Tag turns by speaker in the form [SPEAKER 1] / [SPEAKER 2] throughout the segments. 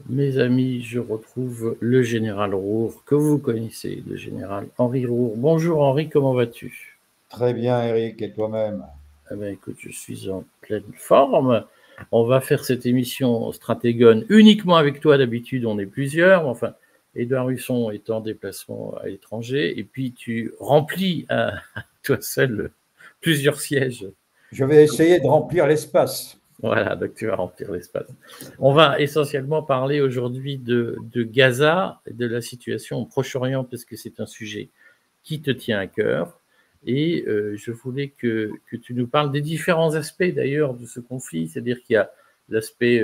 [SPEAKER 1] Mes amis, je retrouve le général Roure, que vous connaissez, le général Henri Roure. Bonjour Henri, comment vas-tu?
[SPEAKER 2] Très bien Eric, et toi-même?
[SPEAKER 1] Eh bien, écoute, je suis en pleine forme. On va faire cette émission Stratégone uniquement avec toi. D'habitude, on est plusieurs. Enfin, Édouard Husson est en déplacement à l'étranger. Et puis, tu remplis à toi seul plusieurs sièges.
[SPEAKER 2] Je vais essayer de remplir l'espace.
[SPEAKER 1] Voilà, donc tu vas remplir l'espace. On va essentiellement parler aujourd'hui de Gaza, de la situation au Proche-Orient, parce que c'est un sujet qui te tient à cœur. Et je voulais que tu nous parles des différents aspects d'ailleurs de ce conflit, c'est-à-dire qu'il y a l'aspect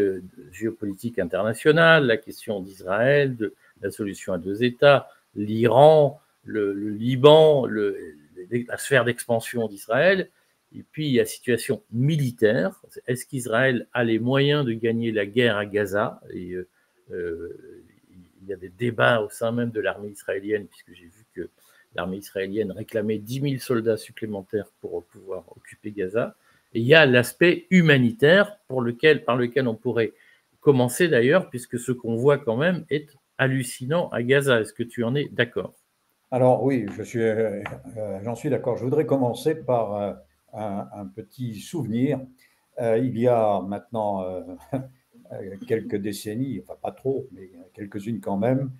[SPEAKER 1] géopolitique international, la question d'Israël, de la solution à deux États, l'Iran, le Liban, la sphère d'expansion d'Israël, et puis il y a la situation militaire. Est-ce qu'Israël a les moyens de gagner la guerre à Gaza? Et il y a des débats au sein même de l'armée israélienne, puisque j'ai vu que l'armée israélienne réclamait 10 000 soldats supplémentaires pour pouvoir occuper Gaza. Et il y a l'aspect humanitaire par lequel on pourrait commencer d'ailleurs, puisque ce qu'on voit quand même est hallucinant à Gaza. Est-ce que tu en es d'accord?
[SPEAKER 2] Alors oui, j'en suis d'accord. Je voudrais commencer par un petit souvenir. Il y a maintenant quelques décennies, enfin pas trop, mais quelques-unes quand même,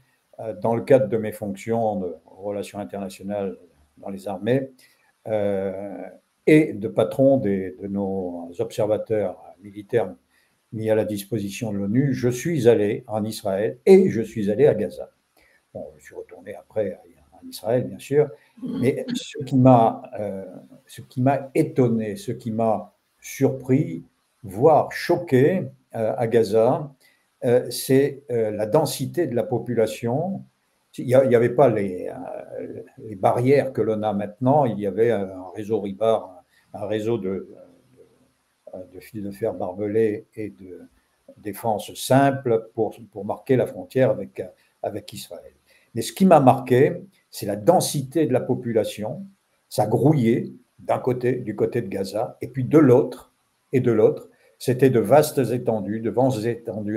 [SPEAKER 2] dans le cadre de mes fonctions de relations internationales dans les armées et de patron de nos observateurs militaires mis à la disposition de l'ONU, je suis allé en Israël et je suis allé à Gaza. Bon, je suis retourné après en Israël, bien sûr, mais ce qui m'a étonné, ce qui m'a surpris, voire choqué à Gaza, c'est la densité de la population. Il n'y avait pas les barrières que l'on a maintenant, il y avait un réseau RIBAR, un réseau de fils de fer barbelés et de défense simple pour marquer la frontière avec Israël. Mais ce qui m'a marqué, c'est la densité de la population. Ça grouillait du côté de Gaza, et puis de l'autre, c'était de vastes étendues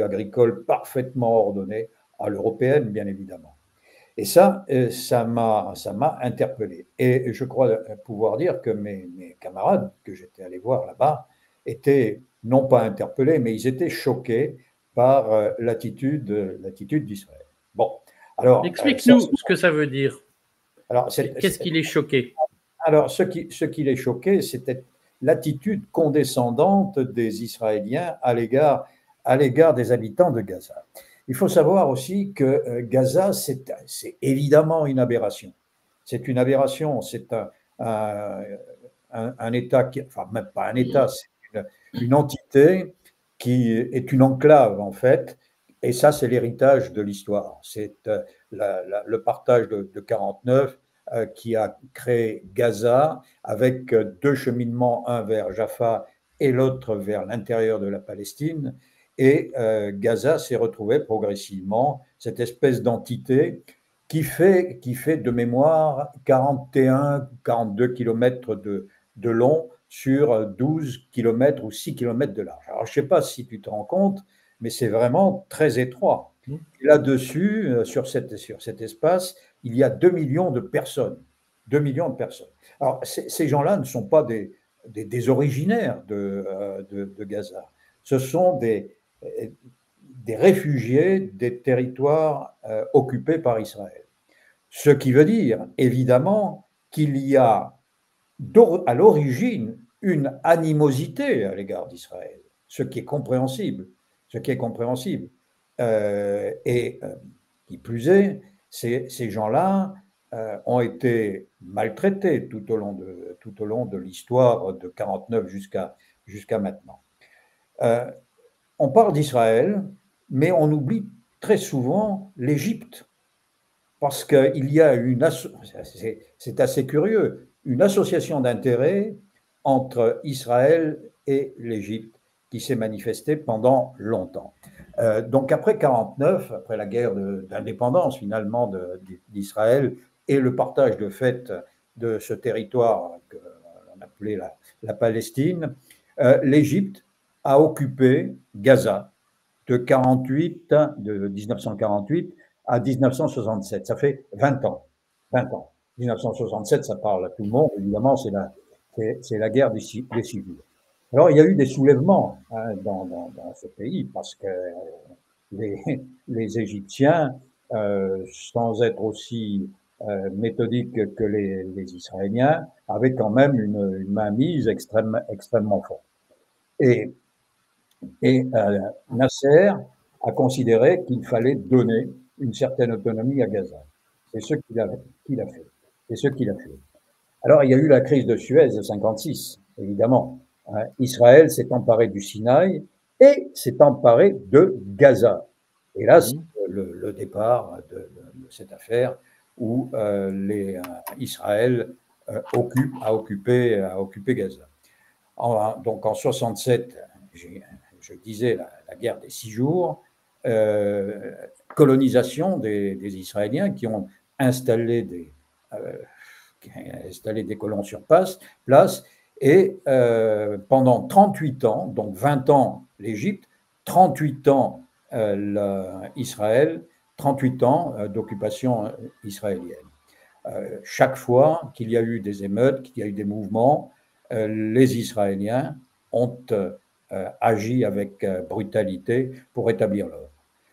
[SPEAKER 2] agricoles parfaitement ordonnées, à l'européenne, bien évidemment. Et ça m'a interpellé. Et je crois pouvoir dire que mes camarades que j'étais allé voir là-bas étaient non pas interpellés, mais ils étaient choqués par l'attitude d'Israël. Bon, alors
[SPEAKER 1] explique-nous ce que ça veut dire. Qu'est-ce qui les choquait?
[SPEAKER 2] Alors, ce qui les choquait, c'était l'attitude condescendante des Israéliens à l'égard des habitants de Gaza. Il faut savoir aussi que Gaza, c'est évidemment une aberration. C'est une aberration, c'est un État, enfin même pas un État, c'est une entité qui est une enclave en fait, et ça c'est l'héritage de l'histoire. C'est le partage de 1949 qui a créé Gaza avec deux cheminements, un vers Jaffa et l'autre vers l'intérieur de la Palestine. Et Gaza s'est retrouvé progressivement cette espèce d'entité qui fait de mémoire 41-42 kilomètres de long sur 12 kilomètres ou 6 kilomètres de large. Alors, je ne sais pas si tu te rends compte, mais c'est vraiment très étroit. Là-dessus, sur cet espace, il y a 2 millions de personnes. 2 millions de personnes. Alors, ces gens-là ne sont pas des originaires de Gaza. Ce sont des réfugiés des territoires occupés par Israël. Ce qui veut dire, évidemment, qu'il y a à l'origine une animosité à l'égard d'Israël, ce qui est compréhensible. Et qui plus est, ces gens-là ont été maltraités tout au long de l'histoire de 1949 jusqu'à maintenant. On parle d'Israël, mais on oublie très souvent l'Égypte, parce qu'il y a c'est assez curieux, une association d'intérêts entre Israël et l'Égypte qui s'est manifestée pendant longtemps. Donc après 1949, après la guerre d'indépendance finalement d'Israël, et le partage de fait de ce territoire qu'on appelait la Palestine, l'Égypte a occupé Gaza de 1948 à 1967. Ça fait 20 ans. 20 ans. 1967, ça parle à tout le monde, évidemment, c'est la guerre des civils. Alors, il y a eu des soulèvements dans ce pays parce que les Égyptiens, sans être aussi méthodiques que les Israéliens, avaient quand même une mainmise extrêmement forte. Et Nasser a considéré qu'il fallait donner une certaine autonomie à Gaza. C'est ce qu'il a fait. C'est ce qu'il a fait. Alors, il y a eu la crise de Suez de 56, évidemment. Israël s'est emparé du Sinaï et s'est emparé de Gaza. Et là, c'est le départ de cette affaire où Israël a occupé Gaza. Donc en 67, je disais la guerre des 6 jours, colonisation des Israéliens qui ont installé des colons sur place, et pendant 38 ans, donc 20 ans l'Égypte, 38 ans Israël, 38 ans d'occupation israélienne. Chaque fois qu'il y a eu des émeutes, qu'il y a eu des mouvements, les Israéliens ont agi avec brutalité pour établir l'ordre.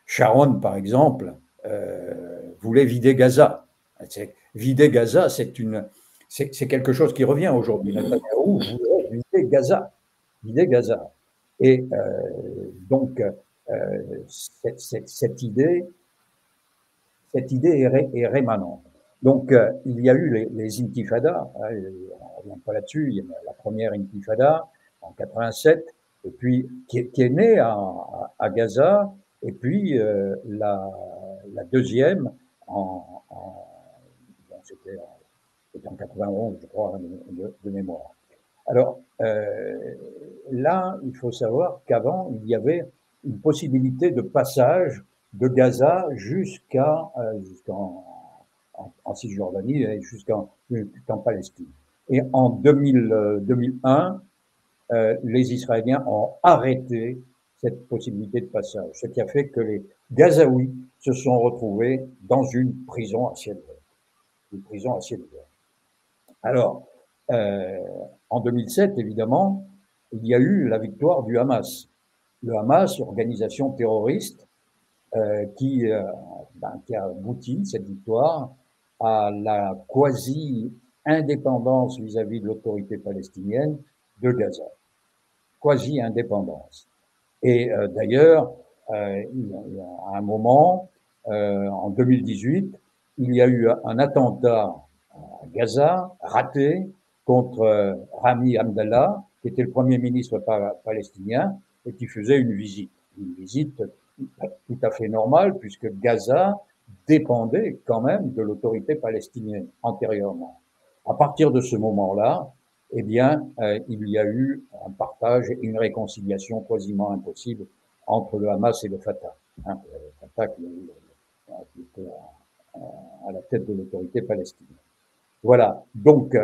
[SPEAKER 2] Sharon, par exemple, voulait vider Gaza. Vider Gaza, c'est quelque chose qui revient aujourd'hui. Netanyahou voulait vider Gaza. Et donc, cette idée est rémanente. Donc, il y a eu les intifadas, on ne revient pas là-dessus, il y a la première intifada en 87, et puis qui est née à Gaza, et puis la deuxième c'était en 91, je crois, de mémoire. Alors, là, il faut savoir qu'avant, il y avait une possibilité de passage de Gaza jusqu'en Cisjordanie et jusqu'en Palestine. Et en 2001, les Israéliens ont arrêté cette possibilité de passage, ce qui a fait que les Gazaouis se sont retrouvés dans une prison à ciel ouvert. Alors, en 2007, évidemment, il y a eu la victoire du Hamas. Le Hamas, organisation terroriste, qui a abouti, cette victoire, à la quasi-indépendance vis-à-vis de l'autorité palestinienne de Gaza. Quasi-indépendance. Et d'ailleurs, il y a un moment, en 2018, il y a eu un attentat à Gaza, raté, contre Rami Abdallah, qui était le premier ministre palestinien et qui faisait une visite tout à fait normale, puisque Gaza dépendait quand même de l'autorité palestinienne antérieurement. À partir de ce moment-là, eh bien, il y a eu un partage et une réconciliation quasiment impossible entre le Hamas et le Fatah. Le Fatah qui était à la tête de l'autorité palestinienne. Voilà, donc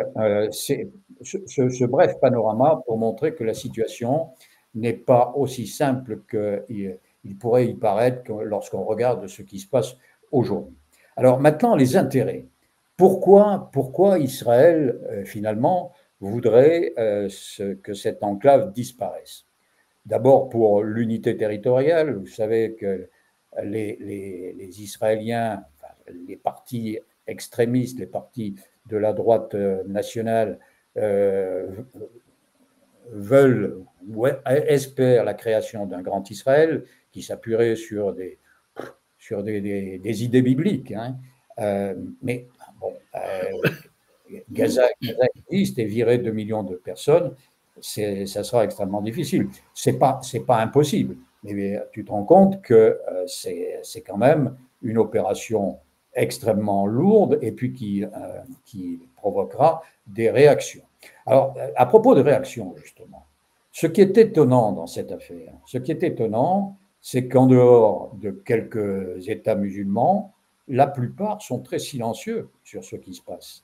[SPEAKER 2] c'est ce bref panorama pour montrer que la situation n'est pas aussi simple qu'il pourrait y paraître lorsqu'on regarde ce qui se passe aujourd'hui. Alors maintenant, les intérêts. Pourquoi Israël, finalement, voudrait que cette enclave disparaisse? D'abord pour l'unité territoriale. Vous savez que les Israéliens, les partis extrémistes, les partis de la droite nationale veulent ou espèrent la création d'un grand Israël qui s'appuierait sur des idées bibliques. Hein. Mais bon, Gaza existe et virer 2 millions de personnes, ça sera extrêmement difficile. C'est pas impossible, mais tu te rends compte que c'est quand même une opération extrêmement lourde et puis qui provoquera des réactions. Alors, à propos de réactions, justement, ce qui est étonnant dans cette affaire, c'est qu'en dehors de quelques États musulmans, la plupart sont très silencieux sur ce qui se passe.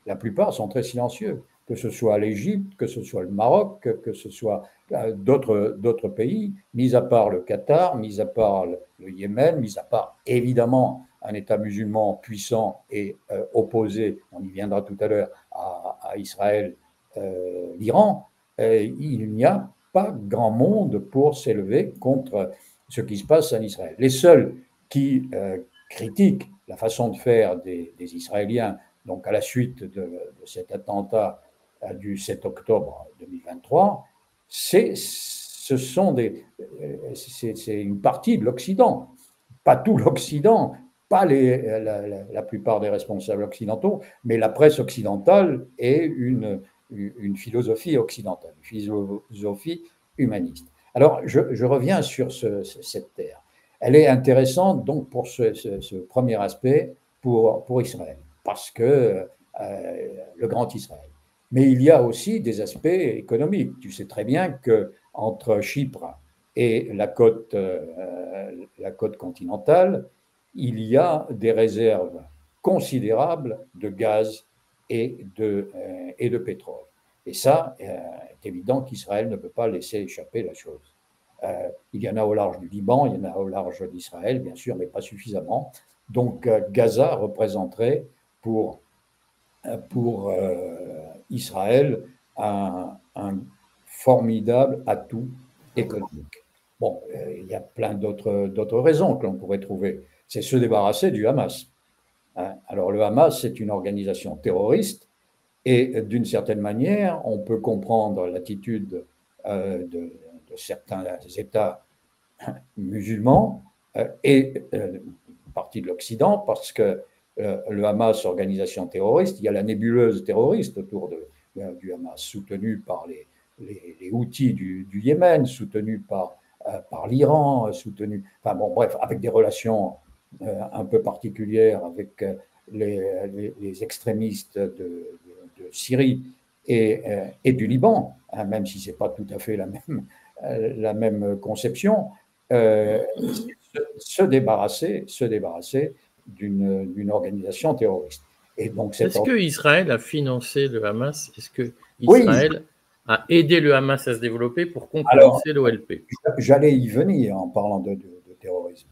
[SPEAKER 2] La plupart sont très silencieux, que ce soit l'Égypte, que ce soit le Maroc, que ce soit d'autres pays, mis à part le Qatar, mis à part le Yémen, mis à part évidemment un État musulman puissant et opposé, on y viendra tout à l'heure, à Israël, l'Iran, il n'y a pas grand monde pour s'élever contre ce qui se passe en Israël. Les seuls qui critiquent la façon de faire des Israéliens, donc à la suite de cet attentat du 7 octobre 2023, c'est une partie de l'Occident, pas tout l'Occident, pas la plupart des responsables occidentaux, mais la presse occidentale et une philosophie occidentale, une philosophie humaniste. Alors, je reviens sur cette terre. Elle est intéressante donc pour ce premier aspect pour Israël, parce que le grand Israël. Mais il y a aussi des aspects économiques. Tu sais très bien qu'entre Chypre et la côte continentale, il y a des réserves considérables de gaz et de pétrole. Et ça, est évident qu'Israël ne peut pas laisser échapper la chose. Il y en a au large du Liban, il y en a au large d'Israël, bien sûr, mais pas suffisamment. Donc Gaza représenterait pour Israël un formidable atout économique. Bon, il y a plein d'autres raisons que l'on pourrait trouver. C'est se débarrasser du Hamas. Alors le Hamas, c'est une organisation terroriste et d'une certaine manière, on peut comprendre l'attitude de certains États musulmans et une partie de l'Occident, parce que le Hamas, organisation terroriste, il y a la nébuleuse terroriste autour du Hamas, soutenue par les Houthis du Yémen, soutenue par l'Iran, soutenue, enfin bon, bref, avec des relations un peu particulières avec les extrémistes de Syrie et du Liban, hein, même si ce n'est pas tout à fait la même conception, se débarrasser d'une organisation terroriste.
[SPEAKER 1] Et donc, est-ce que Israël a financé le Hamas? Est-ce que
[SPEAKER 2] Israël
[SPEAKER 1] a aidé le Hamas à se développer pour concurrencer l'OLP?
[SPEAKER 2] J'allais y venir en parlant de terrorisme.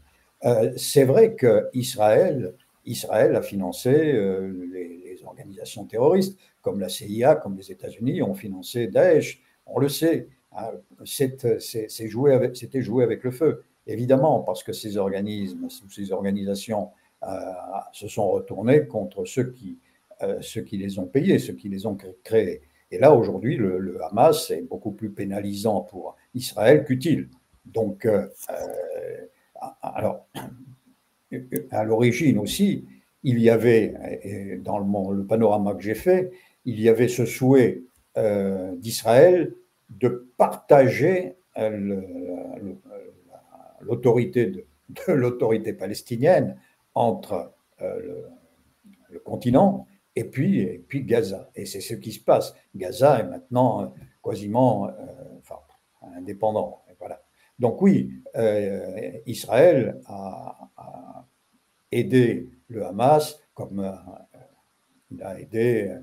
[SPEAKER 2] C'est vrai qu'Israël a financé les organisations terroristes, comme la CIA, comme les États-Unis ont financé Daesh, on le sait. C'était joué avec le feu, évidemment, parce que ces organismes, ces organisations se sont retournés contre ceux qui les ont payés, ceux qui les ont créés. Et là, aujourd'hui, le Hamas est beaucoup plus pénalisant pour Israël qu'utile. Donc, alors, à l'origine aussi, il y avait, dans le panorama que j'ai fait, il y avait ce souhait d'Israël de partager l'autorité palestinienne entre le continent et puis Gaza. Et c'est ce qui se passe. Gaza est maintenant quasiment indépendant. Voilà. Donc oui, Israël a aidé le Hamas comme il a aidé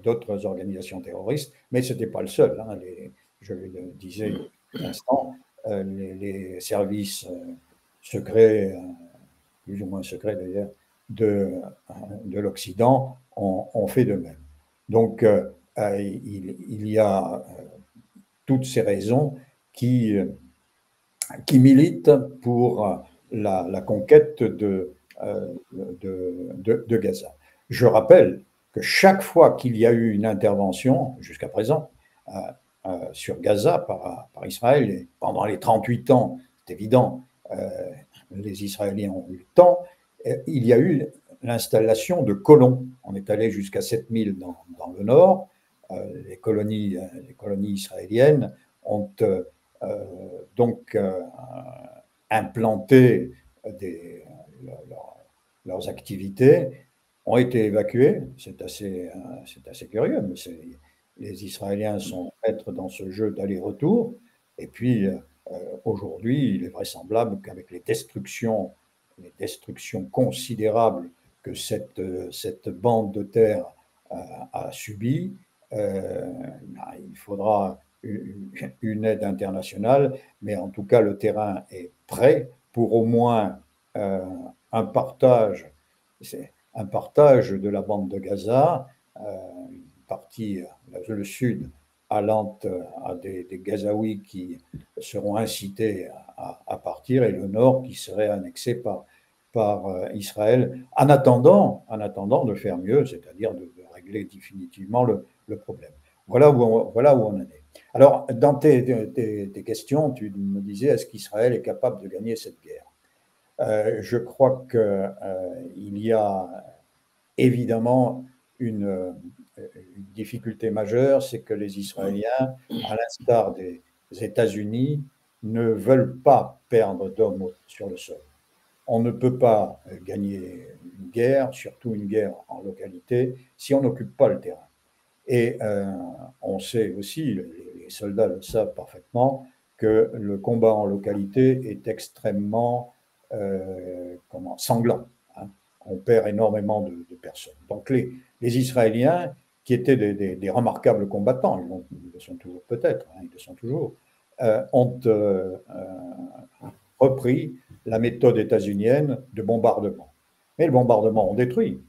[SPEAKER 2] d'autres organisations terroristes, mais ce n'était pas le seul. Hein. Je le disais il y a un instant, les services secrets, plus ou moins secrets d'ailleurs, de l'Occident ont fait de même. Donc, il y a toutes ces raisons qui militent pour la conquête de Gaza. Je rappelle que chaque fois qu'il y a eu une intervention, jusqu'à présent, sur Gaza par Israël, et pendant les 38 ans, c'est évident, les Israéliens ont eu le temps, il y a eu l'installation de colons. On est allé jusqu'à 7000 dans le nord. Les colonies israéliennes ont donc implanté leurs activités, ont été évacuées. C'est assez curieux, mais les Israéliens sont maîtres dans ce jeu d'aller-retour. Et puis, aujourd'hui, il est vraisemblable qu'avec les destructions les destructions considérables que cette bande de terre a subies, il faudra une aide internationale, mais en tout cas, le terrain est prêt pour au moins un partage de la bande de Gaza, une partie, le sud, allant à des Gazaouis qui seront incités à partir, et le nord qui serait annexé par Israël, en attendant de faire mieux, c'est-à-dire de régler définitivement le problème. Voilà où on en est. Alors, dans tes questions, tu me disais, est-ce qu'Israël est capable de gagner cette guerre? Je crois qu'il y a évidemment une difficulté majeure, c'est que les Israéliens, à l'instar des États-Unis, ne veulent pas perdre d'hommes sur le sol. On ne peut pas gagner une guerre, surtout une guerre en localité, si on n'occupe pas le terrain. Et on sait aussi, les soldats le savent parfaitement, que le combat en localité est extrêmement sanglant. Hein. On perd énormément de personnes. Donc les Israéliens, qui étaient des remarquables combattants, ils le sont toujours peut-être, hein, ils le sont toujours, ont repris la méthode états-unienne de bombardement. Mais le bombardement, on détruit,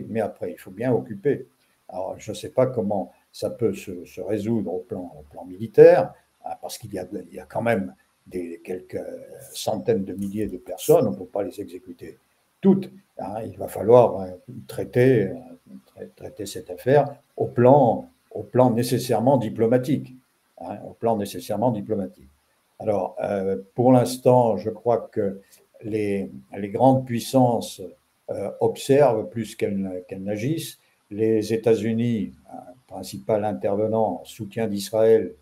[SPEAKER 2] mais après, il faut bien occuper. Alors, je ne sais pas comment ça peut se résoudre au plan militaire, parce qu'il y a quand même quelques centaines de milliers de personnes, on ne peut pas les exécuter toutes. Hein, il va falloir traiter cette affaire au plan nécessairement diplomatique. Hein, au plan nécessairement diplomatique. Alors, pour l'instant, je crois que les grandes puissances observent plus qu'elles n'agissent. Les États-Unis, principal intervenant en soutien d'Israël,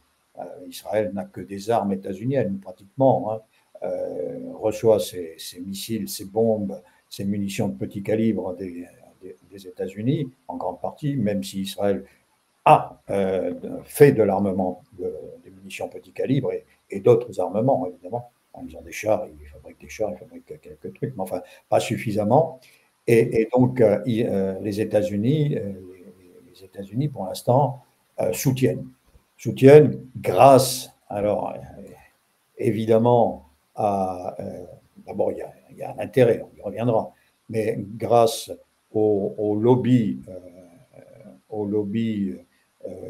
[SPEAKER 2] Israël n'a que des armes états-uniennes pratiquement, hein, reçoit ses missiles, ses bombes, ses munitions de petit calibre des États-Unis, en grande partie, même si Israël a fait de l'armement des munitions petit calibre et d'autres armements, évidemment. Ils ont des chars, ils fabriquent quelques trucs, mais enfin, pas suffisamment. Et donc, les États-Unis, pour l'instant, soutiennent grâce, alors, évidemment, d'abord, il y a un intérêt, on y reviendra, mais grâce au lobby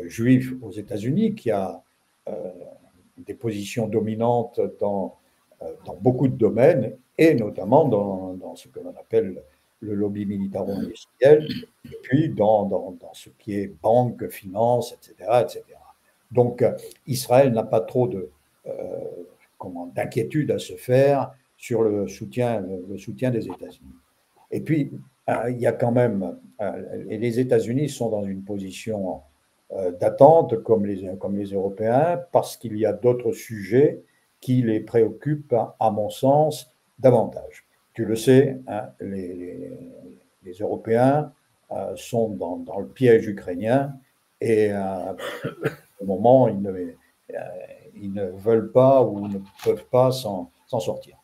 [SPEAKER 2] juif aux États-Unis, qui a des positions dominantes dans beaucoup de domaines, et notamment dans ce que l'on appelle le lobby militaro-industriel, et puis dans ce qui est banque, finance, etc. etc. Donc, Israël n'a pas trop d'inquiétude à se faire sur le soutien des États-Unis. Et puis, il y a quand même, les États-Unis sont dans une position d'attente comme les Européens, parce qu'il y a d'autres sujets qui les préoccupent, à mon sens, davantage. Tu le sais, hein, les Européens sont dans le piège ukrainien, et au moment, ils ne veulent pas ou ne peuvent pas s'en sortir.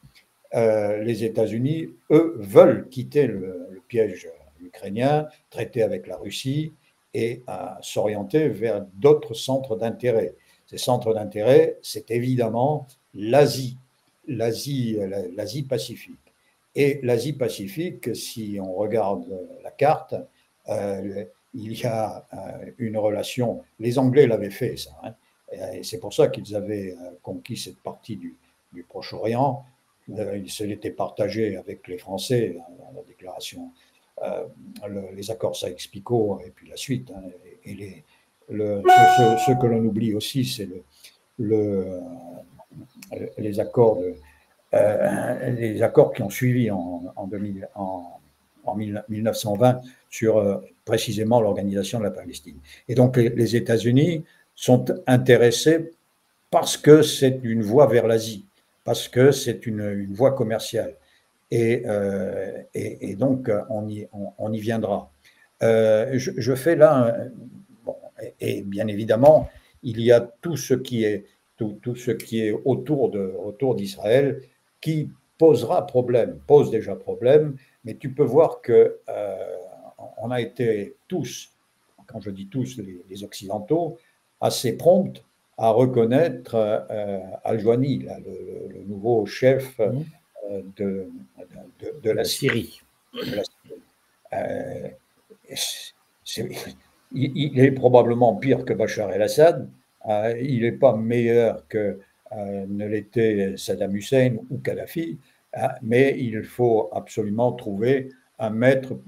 [SPEAKER 2] Les États-Unis, eux, veulent quitter le piège ukrainien, traiter avec la Russie et s'orienter vers d'autres centres d'intérêt. Ces centres d'intérêt, c'est évidemment l'Asie-Pacifique. Et l'Asie-Pacifique, si on regarde la carte, il y a une relation. Les Anglais l'avaient fait, ça. Hein, et c'est pour ça qu'ils avaient conquis cette partie du Proche-Orient. Il se l'était partagé avec les Français dans la déclaration, les accords Sykes-Picot et puis la suite. Hein, et ce que l'on oublie aussi, c'est les accords qui ont suivi en 1920 sur précisément l'organisation de la Palestine. Et donc les États-Unis sont intéressés parce que c'est une voie vers l'Asie, parce que c'est une voie commerciale. Et donc, on y viendra. Je fais là, bon, et bien évidemment, il y a tout ce qui est autour d'Israël qui posera problème, pose déjà problème, mais tu peux voir que on a été tous, quand je dis tous, les Occidentaux, assez prompts à reconnaître Al-Jouani, le nouveau chef de la Syrie. De la Syrie. Il est probablement pire que Bachar el-Assad, il n'est pas meilleur que ne l'était Saddam Hussein ou Kadhafi, mais il faut absolument trouver un maître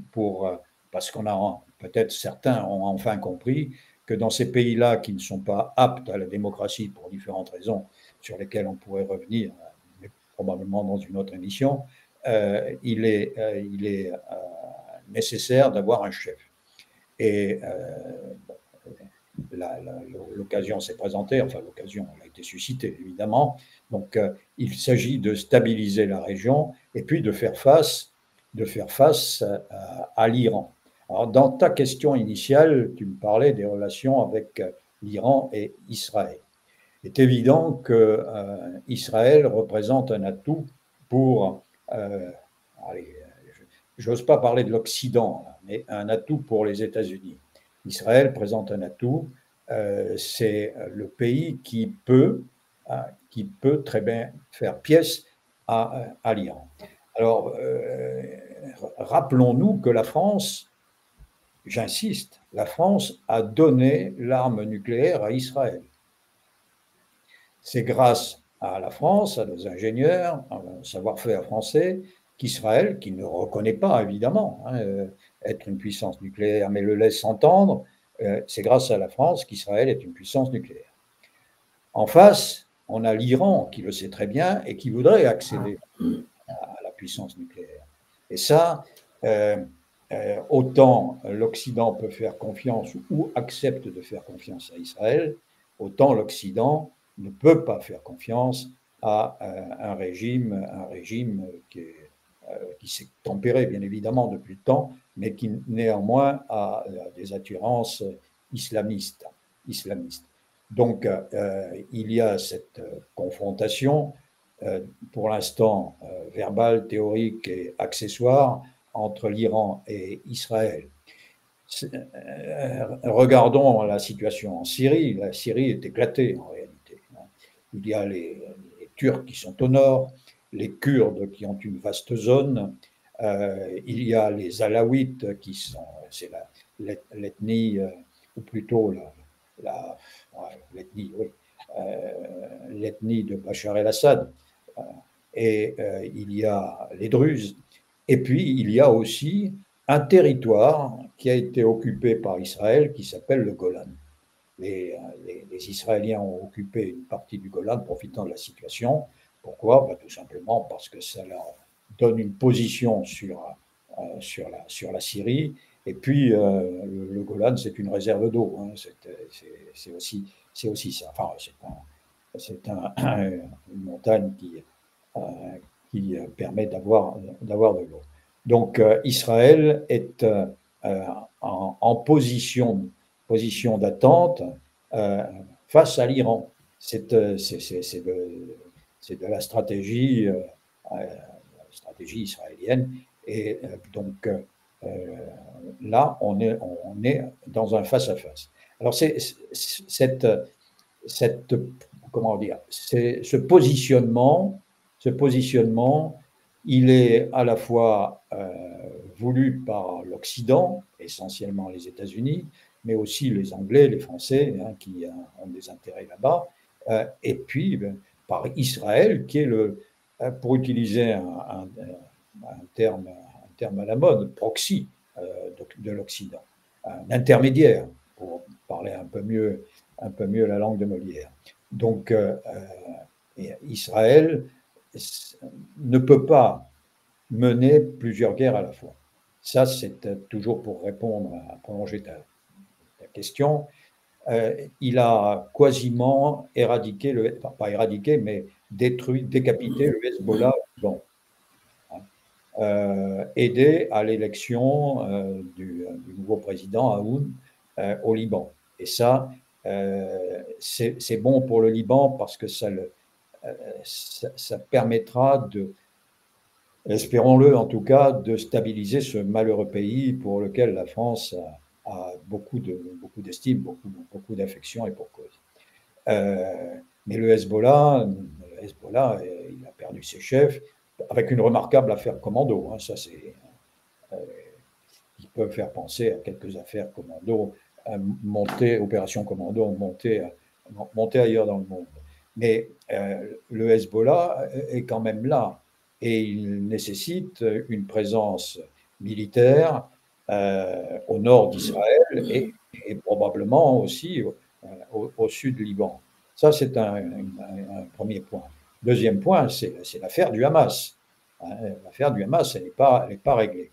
[SPEAKER 2] parce qu'on a peut-être certains ont enfin compris que dans ces pays-là qui ne sont pas aptes à la démocratie pour différentes raisons sur lesquelles on pourrait revenir, mais probablement dans une autre émission, il est nécessaire d'avoir un chef. Et l'occasion s'est présentée, enfin l'occasion a été suscitée évidemment. Donc il s'agit de stabiliser la région et puis de faire face à l'Iran. Alors dans ta question initiale, tu me parlais des relations avec l'Iran et Israël. Il est évident que Israël représente un atout pour, allez, j'ose pas parler de l'Occident, mais un atout pour les États-Unis. Israël présente un atout, c'est le pays qui peut très bien faire pièce à l'Iran. Alors, rappelons-nous que la France, j'insiste, la France a donné l'arme nucléaire à Israël. C'est grâce à la France, à nos ingénieurs, au savoir-faire français, qu'Israël, qui ne reconnaît pas évidemment être une puissance nucléaire, mais le laisse entendre, c'est grâce à la France qu'Israël est une puissance nucléaire. En face, on a l'Iran qui le sait très bien et qui voudrait accéder à la puissance nucléaire. Et ça, autant l'Occident peut faire confiance ou accepte de faire confiance à Israël, autant l'Occident ne peut pas faire confiance à un régime qui s'est tempéré, bien évidemment, depuis le temps, mais qui néanmoins a des attirances islamistes. Donc, il y a cette confrontation, pour l'instant verbale, théorique et accessoire, entre l'Iran et Israël. Regardons la situation en Syrie. La Syrie est éclatée en réalité. Il y a les Turcs qui sont au nord, les Kurdes qui ont une vaste zone, il y a les Alaouites qui sont, c'est l'ethnie, ou plutôt l'ethnie, oui, l'ethnie de Bachar el-Assad, et il y a les Druzes, et puis il y a aussi un territoire qui a été occupé par Israël qui s'appelle le Golan. Les Israéliens ont occupé une partie du Golan profitant de la situation. Pourquoi ? Tout simplement parce que ça leur donne une position sur la Syrie. Et puis, le Golan, c'est une réserve d'eau. Hein. C'est aussi ça. Enfin, c'est une montagne qui permet d'avoir de l'eau. Donc, Israël est en position d'attente face à l'Iran. C'est de la stratégie israélienne. Et donc, là, on est dans un face-à-face. Alors, comment dire, ce positionnement, il est à la fois voulu par l'Occident, essentiellement les États-Unis, mais aussi les Anglais, les Français, qui ont des intérêts là-bas, et puis par Israël, qui est pour utiliser un terme à la mode, proxy de l'Occident, un intermédiaire, pour parler un peu mieux la langue de Molière. Donc, Israël ne peut pas mener plusieurs guerres à la fois. Ça, c'est toujours pour répondre à prolonger ta question. Il a quasiment éradiqué, pas éradiqué, mais décapité le Hezbollah au Liban. Aidé à l'élection du nouveau président Aoun au Liban. Et ça, c'est bon pour le Liban parce que ça permettra espérons-le en tout cas, de stabiliser ce malheureux pays pour lequel la France a beaucoup d'estime, beaucoup d'affection et pour cause. Mais le Hezbollah, il a perdu ses chefs avec une remarquable affaire commando. Ça, c'est, qui peut faire penser à quelques affaires commando, opérations commando montées ailleurs dans le monde. Mais le Hezbollah est quand même là et il nécessite une présence militaire au nord d'Israël et probablement aussi au sud du Liban. Ça, c'est un premier point. Deuxième point, c'est l'affaire du Hamas. L'affaire du Hamas, elle n'est pas réglée.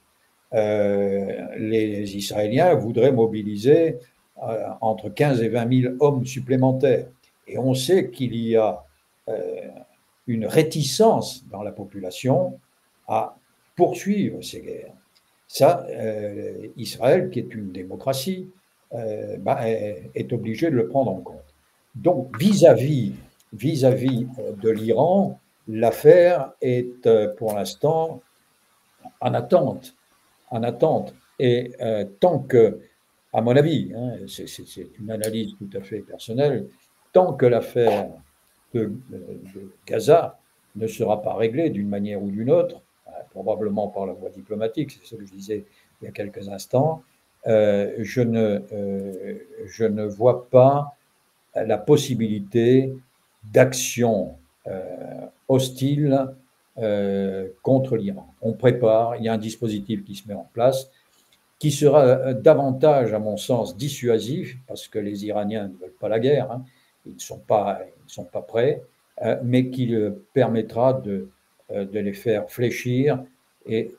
[SPEAKER 2] Les Israéliens voudraient mobiliser entre 15 et 20 000 hommes supplémentaires. Et on sait qu'il y a une réticence dans la population à poursuivre ces guerres. Ça, Israël, qui est une démocratie, est obligé de le prendre en compte. Donc, vis-à-vis de l'Iran, l'affaire est pour l'instant en attente. Et tant que, à mon avis, c'est une analyse tout à fait personnelle, tant que l'affaire de Gaza ne sera pas réglée d'une manière ou d'une autre, probablement par la voie diplomatique, c'est ce que je disais il y a quelques instants, je ne vois pas la possibilité d'action hostile contre l'Iran. On prépare, il y a un dispositif qui se met en place, qui sera davantage, à mon sens, dissuasif, parce que les Iraniens ne veulent pas la guerre, ils ne sont pas prêts, mais qui permettra de les faire fléchir et,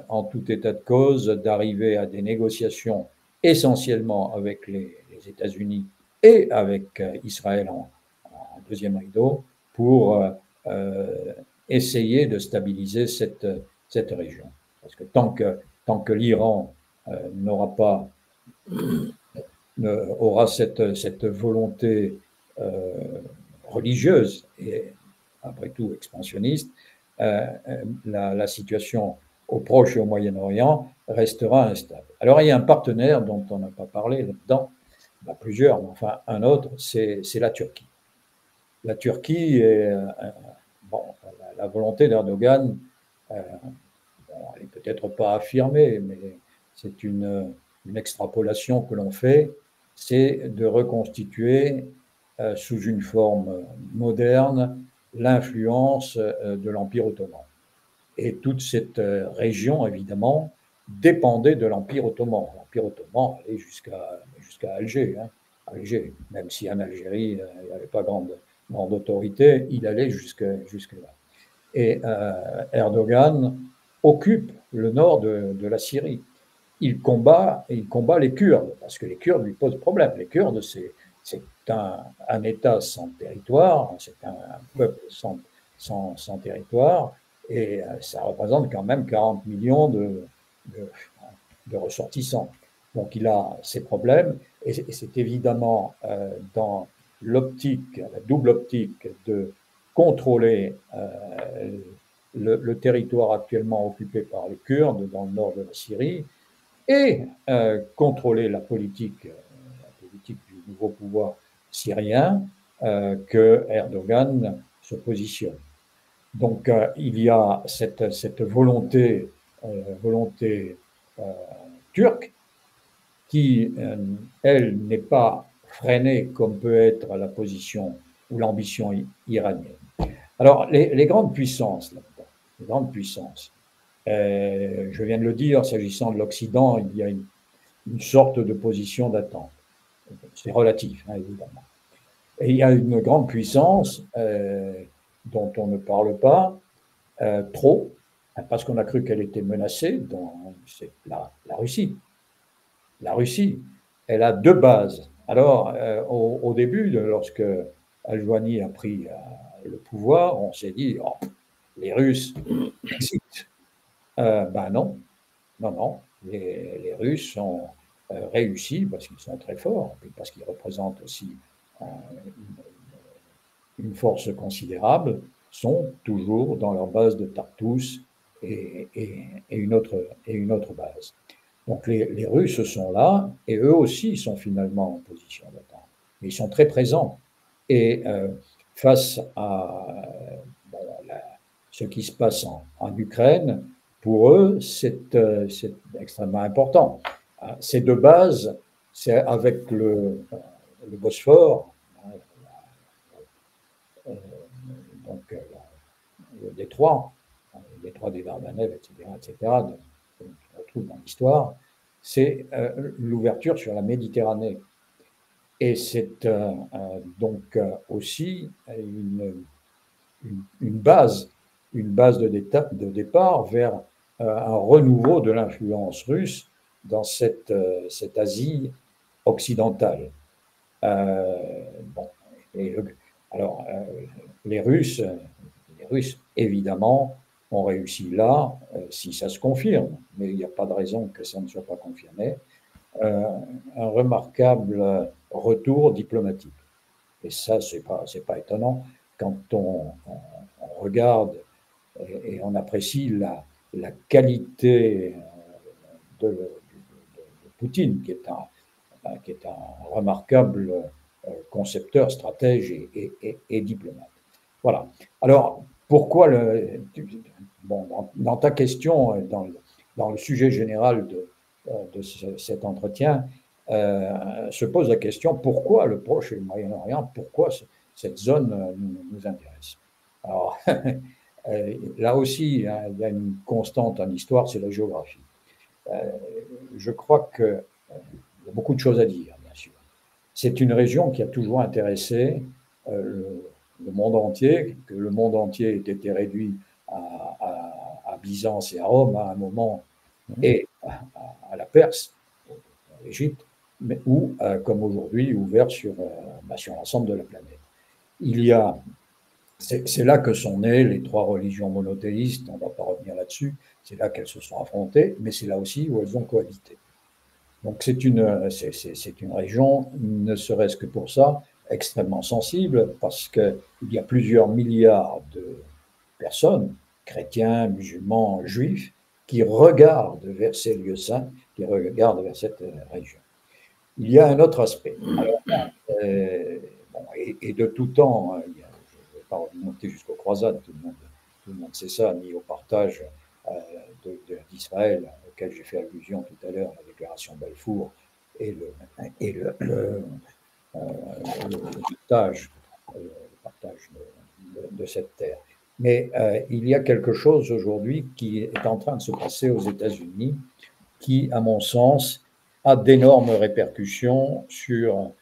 [SPEAKER 2] en tout état de cause, d'arriver à des négociations essentiellement avec les États-Unis et avec Israël en deuxième rideau pour essayer de stabiliser cette région. Parce que tant que l'Iran aura cette volonté religieuse et après tout expansionniste, la situation au Proche et au Moyen-Orient restera instable. Alors il y a un partenaire dont on n'a pas parlé là-dedans, plusieurs, mais enfin un autre, c'est la Turquie. La Turquie est la volonté d'Erdogan, elle n'est peut-être pas affirmée, mais c'est une extrapolation que l'on fait, c'est de reconstituer sous une forme moderne l'influence de l'Empire ottoman. Et toute cette région, évidemment, dépendait de l'Empire ottoman. L'Empire ottoman allait jusqu'à Alger, Alger, même si en Algérie, il n'y avait pas grande autorité, il allait jusque-là. Et Erdogan occupe le nord de la Syrie. Il combat les Kurdes, parce que les Kurdes lui posent problème. Les Kurdes, c'est un État sans territoire, c'est un peuple sans territoire, et ça représente quand même 40 millions de ressortissants. Donc il a ses problèmes, et c'est évidemment dans l'optique, la double optique de contrôler le territoire actuellement occupé par les Kurdes dans le nord de la Syrie et contrôler la politique du nouveau pouvoir syrien que Erdogan se positionne. Donc il y a cette volonté turque qui, elle, n'est pas freinée comme peut être la position ou l'ambition iranienne. Alors, les grandes puissances, les grandes puissances, je viens de le dire, s'agissant de l'Occident, il y a une sorte de position d'attente. C'est relatif, évidemment. Et il y a une grande puissance dont on ne parle pas trop, parce qu'on a cru qu'elle était menacée, c'est la Russie. La Russie, elle a deux bases. Alors, au début, lorsque Aljouani a pris le pouvoir, on s'est dit, oh, les Russes, non, les Russes ont réussi parce qu'ils sont très forts, et parce qu'ils représentent aussi une force considérable, sont toujours dans leur base de Tartous une autre base. Donc les Russes sont là, et eux aussi sont finalement en position d'attente. Ils sont très présents. Et face à ce qui se passe en Ukraine, pour eux, c'est extrêmement important. Ces deux bases, c'est avec le Bosphore, donc le détroit des Dardanelles, etc., qu'on retrouve dans l'histoire, c'est l'ouverture sur la Méditerranée. Et c'est donc aussi une base de départ vers un renouveau de l'influence russe dans cette Asie occidentale. Bon, alors, les Russes, évidemment, ont réussi là, si ça se confirme, mais il n'y a pas de raison que ça ne soit pas confirmé, un remarquable retour diplomatique. Et ça, c'est pas étonnant quand on regarde et on apprécie la qualité de Poutine, qui est un remarquable concepteur, stratège et diplomate. Voilà. Alors, pourquoi dans ta question, dans le sujet général de cet entretien, se pose la question pourquoi le Proche et le Moyen-Orient, pourquoi cette zone nous intéresse. Alors, là aussi, il y a une constante en histoire, c'est la géographie. Je crois qu'il y a beaucoup de choses à dire, bien sûr. C'est une région qui a toujours intéressé le monde entier, que le monde entier ait été réduit à Byzance et à Rome à un moment, et à la Perse, à l'Égypte, ou comme aujourd'hui, ouvert sur l'ensemble de la planète. C'est là que sont nées les trois religions monothéistes, on ne va pas revenir là-dessus, c'est là qu'elles se sont affrontées, mais c'est là aussi où elles ont cohabité. Donc c'est une région, ne serait-ce que pour ça, extrêmement sensible, parce qu'il y a plusieurs milliards de personnes, chrétiens, musulmans, juifs, qui regardent vers ces lieux saints, qui regardent vers cette région. Il y a un autre aspect. Alors, et de tout temps, je ne vais pas remonter jusqu'aux croisades, tout le monde sait ça, ni au partage d'Israël, auquel j'ai fait allusion tout à l'heure, la déclaration Balfour, et le partage de cette terre. Mais il y a quelque chose aujourd'hui qui est en train de se passer aux États-Unis qui, à mon sens, a d'énormes répercussions sur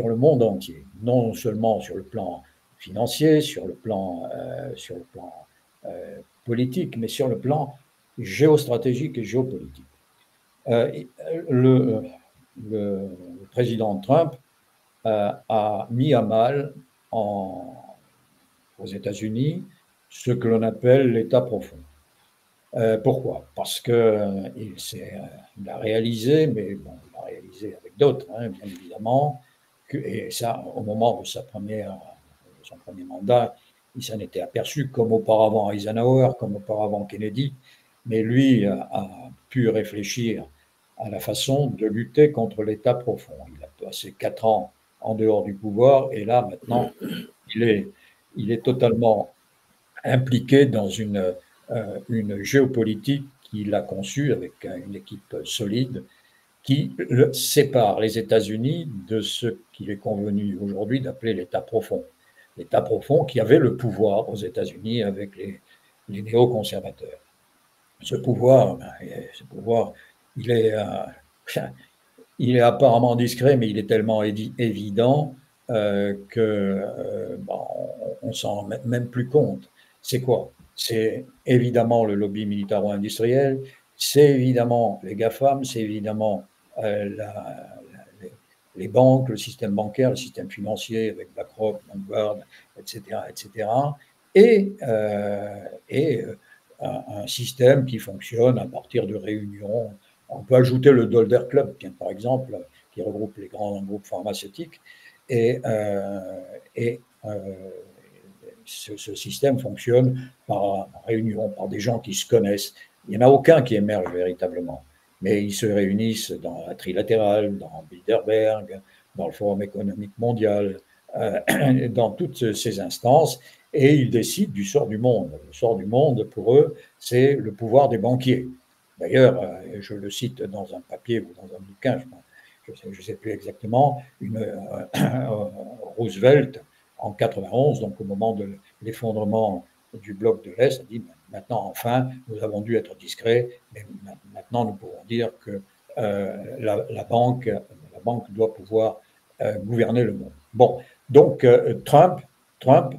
[SPEAKER 2] le monde entier, non seulement sur le plan financier, sur le plan politique, mais sur le plan géostratégique et géopolitique. Le président Trump a mis à mal aux États-Unis ce que l'on appelle l'État profond. Pourquoi? Parce qu'il a réalisé, mais bon, il a réalisé avec d'autres, bien évidemment, et ça, au moment de son premier mandat, il s'en était aperçu, comme auparavant Eisenhower, comme auparavant Kennedy, mais lui a pu réfléchir à la façon de lutter contre l'État profond. Il a passé 4 ans en dehors du pouvoir, et là, maintenant, il est totalement impliqué dans une géopolitique qu'il a conçue avec une équipe solide qui sépare les États-Unis de ce qu'il est convenu aujourd'hui d'appeler l'État profond. L'État profond qui avait le pouvoir aux États-Unis avec les néoconservateurs. Ce pouvoir, il est apparemment discret, mais il est tellement évident qu'on ne s'en rend même plus compte. C'est quoi? C'est évidemment le lobby militaro-industriel, c'est évidemment les GAFAM, c'est évidemment les banques, le système bancaire, le système financier avec BlackRock, Vanguard, etc., et un système qui fonctionne à partir de réunions. On peut ajouter le Dolder Club, par exemple, qui regroupe les grands groupes pharmaceutiques, et ce système fonctionne par réunion, par des gens qui se connaissent. Il n'y en a aucun qui émerge véritablement. Mais ils se réunissent dans la trilatérale, dans Bilderberg, dans le Forum économique mondial, dans toutes ces instances, et ils décident du sort du monde. Le sort du monde, pour eux, c'est le pouvoir des banquiers. D'ailleurs, je le cite dans un papier ou dans un bouquin, je ne sais plus exactement, Roosevelt, en 91, donc au moment de l'effondrement du bloc de l'Est, a dit maintenant, enfin, nous avons dû être discrets, mais maintenant, nous pouvons dire que la banque doit pouvoir gouverner le monde. Bon, donc Trump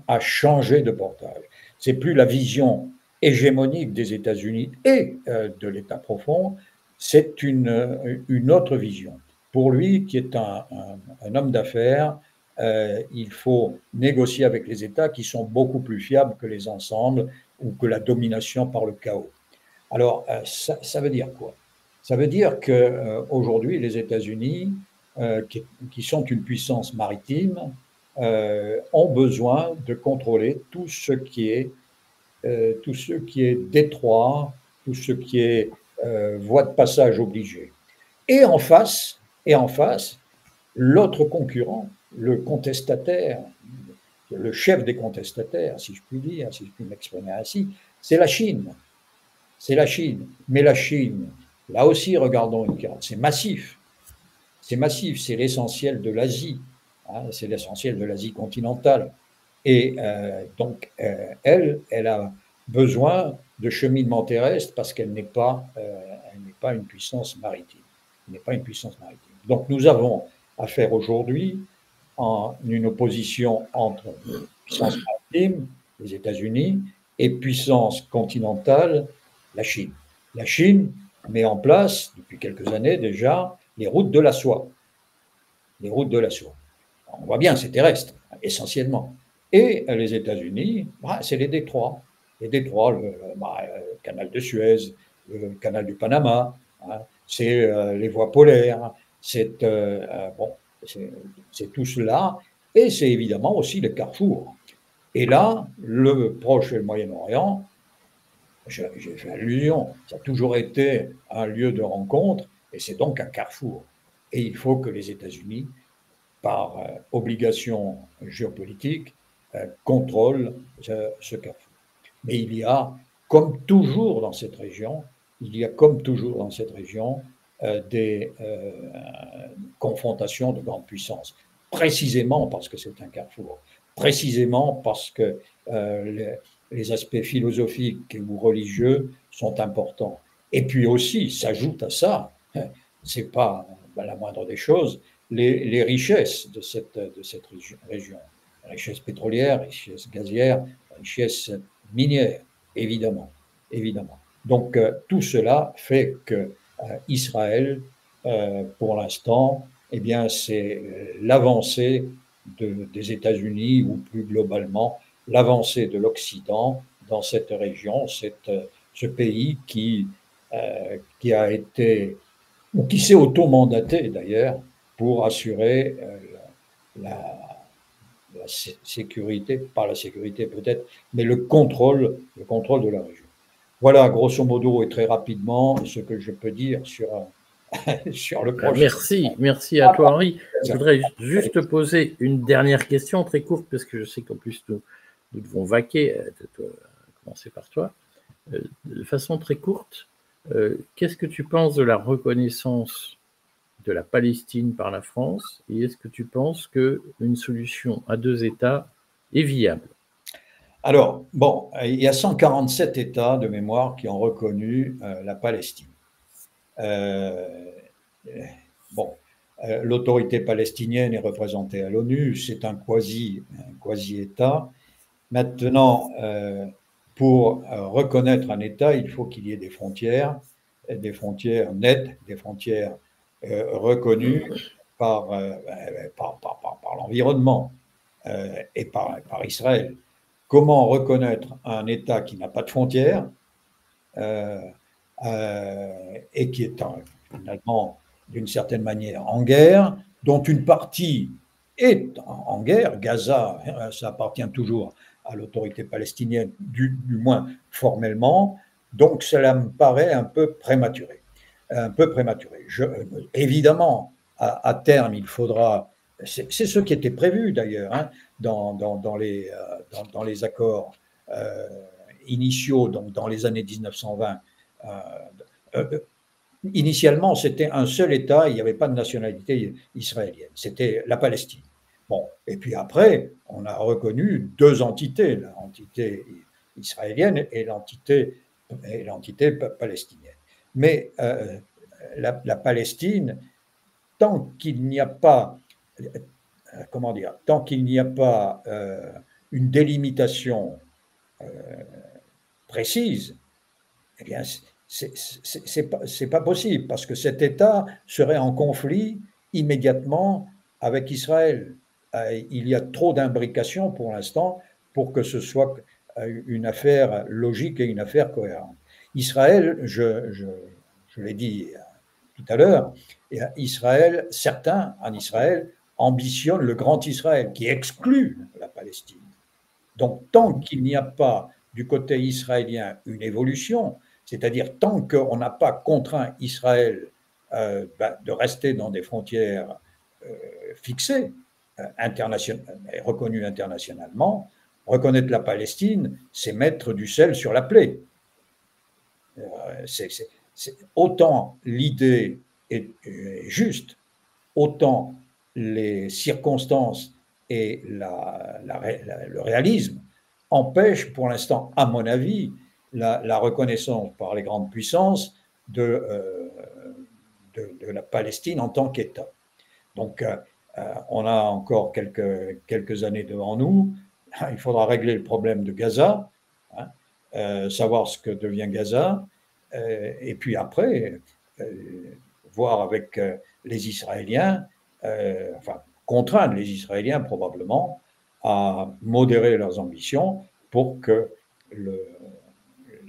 [SPEAKER 2] a changé de portage. C'est plus la vision hégémonique des États-Unis et de l'État profond, c'est une autre vision. Pour lui, qui est un homme d'affaires, il faut négocier avec les États qui sont beaucoup plus fiables que les ensembles ou que la domination par le chaos. Alors, ça veut dire quoi? Ça veut dire qu'aujourd'hui, les États-Unis, qui sont une puissance maritime, ont besoin de contrôler tout ce qui est détroit, tout ce qui est voie de passage obligée. Et en face, l'autre concurrent, le contestataire, le chef des contestataires, si je puis dire, si je puis m'exprimer ainsi, c'est la Chine. C'est la Chine. Mais la Chine, là aussi, regardons une carte, c'est massif. C'est massif, c'est l'essentiel de l'Asie. Hein, c'est l'essentiel de l'Asie continentale. Et donc, elle a besoin de cheminement terrestre parce qu'elle n'est pas une puissance maritime. Elle n'est pas une puissance maritime. Donc, nous avons affaire aujourd'hui en une opposition entre puissance maritime, les États-Unis, et puissance continentale, la Chine. La Chine met en place, depuis quelques années déjà, les routes de la soie. Les routes de la soie. On voit bien, c'est terrestre, essentiellement. Et les États-Unis, c'est les détroits. Les détroits, le canal de Suez, le canal du Panama, c'est les voies polaires, c'est tout cela. Et c'est évidemment aussi les carrefours. Et là, le Proche et le Moyen-Orient, j'ai fait allusion, ça a toujours été un lieu de rencontre, et c'est donc un carrefour. Et il faut que les États-Unis, par obligation géopolitique, contrôlent ce carrefour. Mais il y a, comme toujours dans cette région, des confrontations de grandes puissances, précisément parce que c'est un carrefour, précisément parce que les aspects philosophiques ou religieux sont importants. Et puis aussi, s'ajoute à ça, c'est pas la moindre des choses, les richesses de cette région. Richesses pétrolières, richesses gazières, richesses minières, évidemment. Donc, tout cela fait que Israël, pour l'instant, eh bien, c'est l'avancée des États-Unis ou plus globalement l'avancée de l'Occident dans cette région, ce pays qui a été, ou qui s'est auto-mandaté d'ailleurs, pour assurer la sécurité, pas la sécurité peut-être, mais le contrôle de la région. Voilà, grosso modo et très rapidement, ce que je peux dire sur le projet.
[SPEAKER 1] Merci à toi, Henri. Je voudrais juste poser une dernière question très courte, parce que je sais qu'en plus, nous devons vaquer, commencer par toi. De façon très courte, qu'est-ce que tu penses de la reconnaissance de la Palestine par la France, et est-ce que tu penses qu'une solution à deux États est viable?
[SPEAKER 2] Alors, bon, il y a 147 États de mémoire qui ont reconnu la Palestine. L'autorité palestinienne est représentée à l'ONU, c'est un quasi-État. Maintenant, pour reconnaître un État, il faut qu'il y ait des frontières nettes, des frontières reconnues par l'environnement et par Israël. Comment reconnaître un État qui n'a pas de frontières et qui est finalement, d'une certaine manière, en guerre, dont une partie est en guerre. Gaza, ça appartient toujours à l'autorité palestinienne, du moins formellement. Donc cela me paraît un peu prématuré. Évidemment, à terme, il faudra, c'est ce qui était prévu d'ailleurs, hein, dans les accords initiaux, donc dans les années 1920. Initialement, c'était un seul État, il n'y avait pas de nationalité israélienne, c'était la Palestine. Bon, et puis après, on a reconnu deux entités, l'entité israélienne et l'entité palestinienne. Mais la Palestine, tant qu'il n'y a pas, tant qu'il n'y a pas une délimitation précise, eh bien, c'est pas possible, parce que cet État serait en conflit immédiatement avec Israël. Il y a trop d'imbrications pour l'instant pour que ce soit une affaire logique et une affaire cohérente. Israël, je l'ai dit tout à l'heure, Israël, certains en Israël ambitionnent le grand Israël qui exclut la Palestine. Donc, tant qu'il n'y a pas du côté israélien une évolution, c'est-à-dire tant qu'on n'a pas contraint Israël de rester dans des frontières fixées, reconnues internationalement, reconnaître la Palestine, c'est mettre du sel sur la plaie. Autant l'idée est juste, autant les circonstances et le réalisme empêchent pour l'instant, à mon avis, la reconnaissance par les grandes puissances de la Palestine en tant qu'État. Donc, on a encore quelques années devant nous. Il faudra régler le problème de Gaza, savoir ce que devient Gaza, et puis après, voir avec les Israéliens, contraindre les Israéliens probablement à modérer leurs ambitions pour que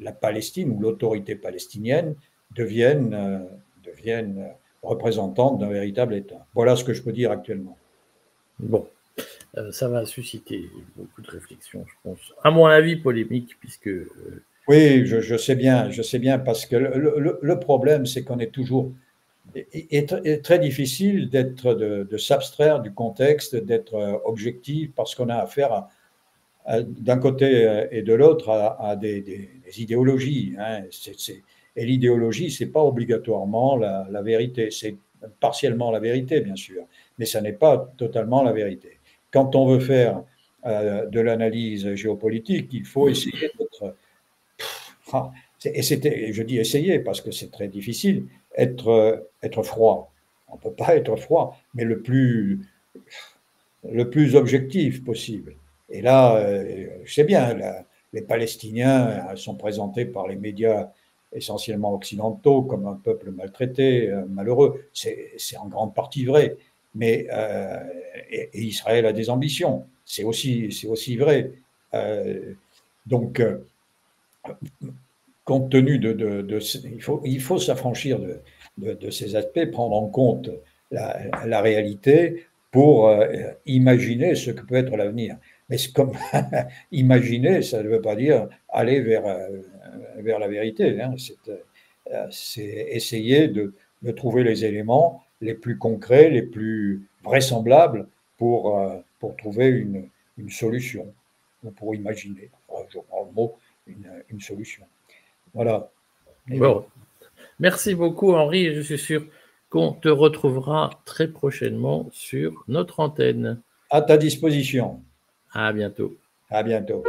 [SPEAKER 2] la Palestine ou l'autorité palestinienne devienne représentante d'un véritable État. Voilà ce que je peux dire actuellement.
[SPEAKER 1] Bon, ça va susciter beaucoup de réflexions, je pense. À mon avis, polémique, puisque...
[SPEAKER 2] Oui, je sais bien, parce que le problème, c'est qu'on est toujours... Il est très difficile de s'abstraire du contexte, d'être objectif, parce qu'on a affaire d'un côté et de l'autre à des idéologies. Hein. Et l'idéologie, ce n'est pas obligatoirement la vérité. C'est partiellement la vérité, bien sûr, mais ça n'est pas totalement la vérité. Quand on veut faire de l'analyse géopolitique, il faut essayer d'être... je dis essayer parce que c'est très difficile, être froid. On ne peut pas être froid, mais le plus objectif possible. Et là, je sais bien, les Palestiniens sont présentés par les médias essentiellement occidentaux comme un peuple maltraité, malheureux. C'est en grande partie vrai. Mais et Israël a des ambitions. C'est aussi vrai. Donc, compte tenu il faut s'affranchir de ces aspects, prendre en compte la réalité pour imaginer ce que peut être l'avenir. Mais c'est comme imaginer, ça ne veut pas dire aller vers la vérité. Hein. C'est essayer de trouver les éléments les plus concrets, les plus vraisemblables pour trouver une solution, ou pour imaginer, je prends le mot, une solution. Voilà.
[SPEAKER 1] Bon. Merci beaucoup, Henri. Je suis sûr qu'on te retrouvera très prochainement sur notre antenne.
[SPEAKER 2] À ta disposition.
[SPEAKER 1] À bientôt.
[SPEAKER 2] À bientôt.